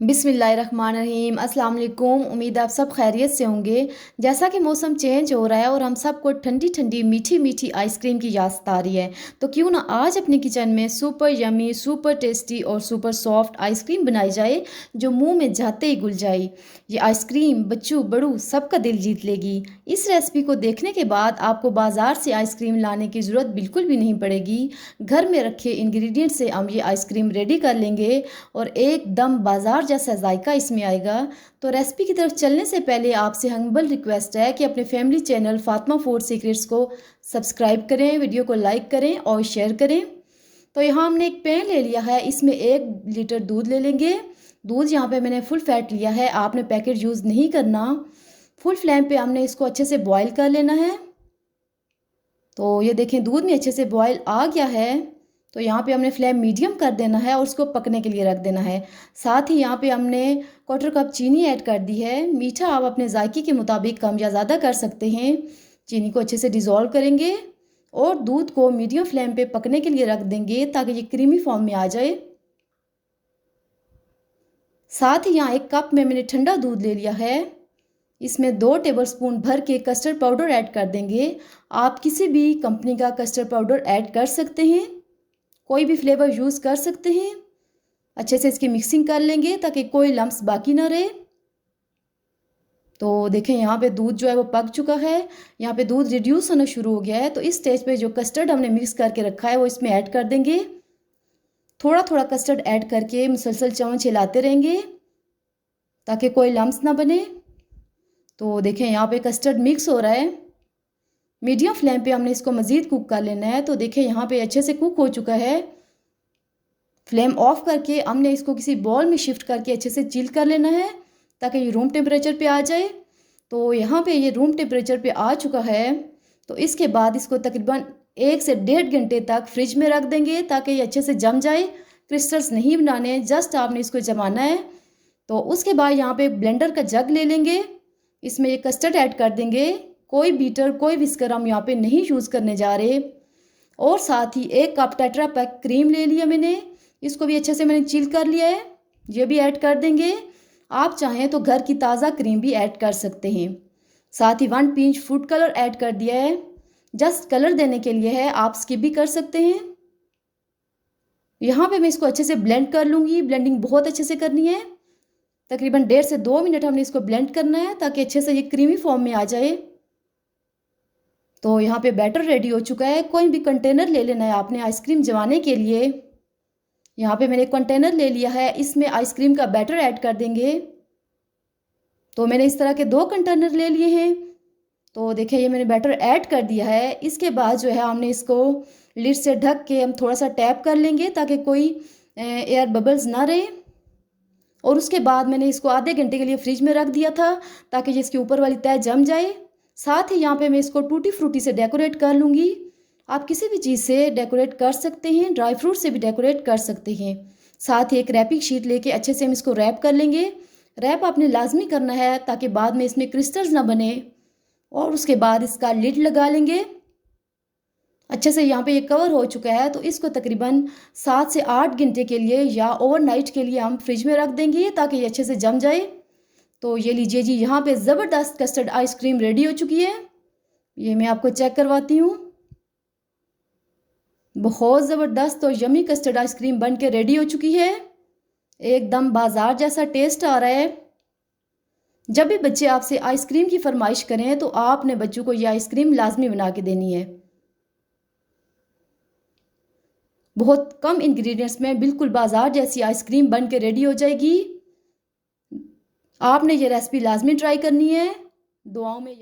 बिस्मिल्लाहिर्रहमानिर्रहीम। अस्सलाम वालेकुम। उम्मीद आप सब खैरियत से होंगे। जैसा कि मौसम चेंज हो रहा है और हम सबको ठंडी ठंडी मीठी मीठी आइसक्रीम की याद आ रही है, तो क्यों ना आज अपने किचन में सुपर यमी, सुपर टेस्टी और सुपर सॉफ्ट आइसक्रीम बनाई जाए जो मुंह में जाते ही घुल जाए। ये आइसक्रीम बच्चों बड़ू सबका दिल जीत लेगी। इस रेसिपी को देखने के बाद आपको बाज़ार से आइसक्रीम लाने की ज़रूरत बिल्कुल भी नहीं पड़ेगी। घर में रखे इंग्रेडिएंट से हम ये आइसक्रीम रेडी कर लेंगे और एकदम बाज़ार जैसा जायका इसमें आएगा। तो रेसिपी की तरफ चलने से पहले आपसे हम्बल रिक्वेस्ट है कि अपने family channel Fatima food secrets को सब्सक्राइब करें, वीडियो को लाइक करें और शेयर करें। तो यहाँ हमने एक पैन ले लिया है, इसमें 1 लीटर दूध ले लेंगे। दूध यहाँ पे मैंने फुल फैट लिया है, आपने पैकेट यूज़ नहीं करना। फुल फ्लेम पे हमने इसको अच्छे से बॉयल कर लेना है। तो ये देखें दूध में अच्छे से बॉयल आ गया है, तो यहाँ पे हमने फ्लेम मीडियम कर देना है और उसको पकने के लिए रख देना है। साथ ही यहाँ पे हमने 1/4 कप चीनी ऐड कर दी है। मीठा आप अपने जायके के मुताबिक कम या ज़्यादा कर सकते हैं। चीनी को अच्छे से डिज़ोल्व करेंगे और दूध को मीडियम फ्लेम पे पकने के लिए रख देंगे ताकि ये क्रीमी फॉर्म में आ जाए। साथ ही यहाँ 1 कप में मैंने ठंडा दूध ले लिया है, इसमें 2 टेबलस्पून भर के कस्टर्ड पाउडर ऐड कर देंगे। आप किसी भी कंपनी का कस्टर्ड पाउडर ऐड कर सकते हैं, कोई भी फ्लेवर यूज़ कर सकते हैं। अच्छे से इसकी मिक्सिंग कर लेंगे ताकि कोई लम्स बाकी ना रहे। तो देखें यहाँ पे दूध जो है वो पक चुका है, यहाँ पे दूध रिड्यूस होना शुरू हो गया है। तो इस स्टेज पे जो कस्टर्ड हमने मिक्स करके रखा है वो इसमें ऐड कर देंगे। थोड़ा थोड़ा कस्टर्ड ऐड करके मुसलसल चम्मच हिलाते रहेंगे ताकि कोई लम्स ना बने। तो देखें यहाँ पे कस्टर्ड मिक्स हो रहा है। मीडियम फ्लेम पे हमने इसको मज़ीद कुक कर लेना है। तो देखें यहाँ पे अच्छे से कुक हो चुका है। फ्लेम ऑफ करके हमने इसको किसी बॉल में शिफ्ट करके अच्छे से चिल कर लेना है ताकि ये रूम टेम्परेचर पे आ जाए। तो यहाँ पे ये रूम टेम्परेचर पे आ चुका है। तो इसके बाद इसको तकरीबन 1 से 1.5 घंटे तक फ्रिज में रख देंगे ताकि ये अच्छे से जम जाए। क्रिस्टल्स नहीं बनाने, जस्ट आपने इसको जमाना है। तो उसके बाद यहाँ पे ब्लेंडर का जग ले लेंगे, इसमें ये कस्टर्ड ऐड कर देंगे। कोई बीटर कोई विस्कर हम यहाँ पे नहीं यूज़ करने जा रहे। और साथ ही 1 कप टेट्रा पैक क्रीम ले लिया मैंने, इसको भी अच्छे से मैंने चिल कर लिया है, ये भी ऐड कर देंगे। आप चाहें तो घर की ताज़ा क्रीम भी ऐड कर सकते हैं। साथ ही 1 पिंच फूड कलर ऐड कर दिया है, जस्ट कलर देने के लिए है, आप स्किप भी कर सकते हैं। यहाँ पे मैं इसको अच्छे से ब्लेंड कर लूँगी। ब्लेंडिंग बहुत अच्छे से करनी है, तकरीबन 1.5 से 2 मिनट हमने इसको ब्लेंड करना है ताकि अच्छे से ये क्रीमी फॉर्म में आ जाए। तो यहाँ पे बैटर रेडी हो चुका है। कोई भी कंटेनर ले लेना है आपने आइसक्रीम जमाने के लिए। यहाँ पे मैंने कंटेनर ले लिया है, इसमें आइसक्रीम का बैटर ऐड कर देंगे। तो मैंने इस तरह के 2 कंटेनर ले लिए हैं। तो देखिए ये मैंने बैटर ऐड कर दिया है। इसके बाद जो है हमने इसको लिड से ढक के हम थोड़ा सा टैप कर लेंगे ताकि कोई एयर बबल्स ना रहे। और उसके बाद मैंने इसको आधे घंटे के लिए फ्रिज में रख दिया था ताकि जिसके ऊपर वाली तह जम जाए। साथ ही यहाँ पे मैं इसको टूटी फ्रूटी से डेकोरेट कर लूँगी। आप किसी भी चीज़ से डेकोरेट कर सकते हैं, ड्राई फ्रूट से भी डेकोरेट कर सकते हैं। साथ ही एक रैपिंग शीट लेके अच्छे से हम इसको रैप कर लेंगे। रैप आपने लाजमी करना है ताकि बाद में इसमें क्रिस्टल्स ना बने। और उसके बाद इसका लिड लगा लेंगे। अच्छे से यहाँ पे ये कवर हो चुका है, तो इसको तकरीबन 7 से 8 घंटे के लिए या ओवरनाइट के लिए हम फ्रिज में रख देंगे ताकि ये अच्छे से जम जाए। तो ये लीजिए जी, यहाँ पे ज़बरदस्त कस्टर्ड आइसक्रीम रेडी हो चुकी है। ये मैं आपको चेक करवाती हूँ। बहुत ज़बरदस्त और यमी कस्टर्ड आइसक्रीम बन के रेडी हो चुकी है। एकदम बाज़ार जैसा टेस्ट आ रहा है। जब भी बच्चे आपसे आइसक्रीम की फरमाइश करें तो आपने बच्चों को ये आइसक्रीम लाजमी बना के देनी है। बहुत कम इंग्रेडिएंट्स में बिल्कुल बाज़ार जैसी आइसक्रीम बन के रेडी हो जाएगी। आपने ये रेसिपी लाजमी ट्राई करनी है। दुआओं में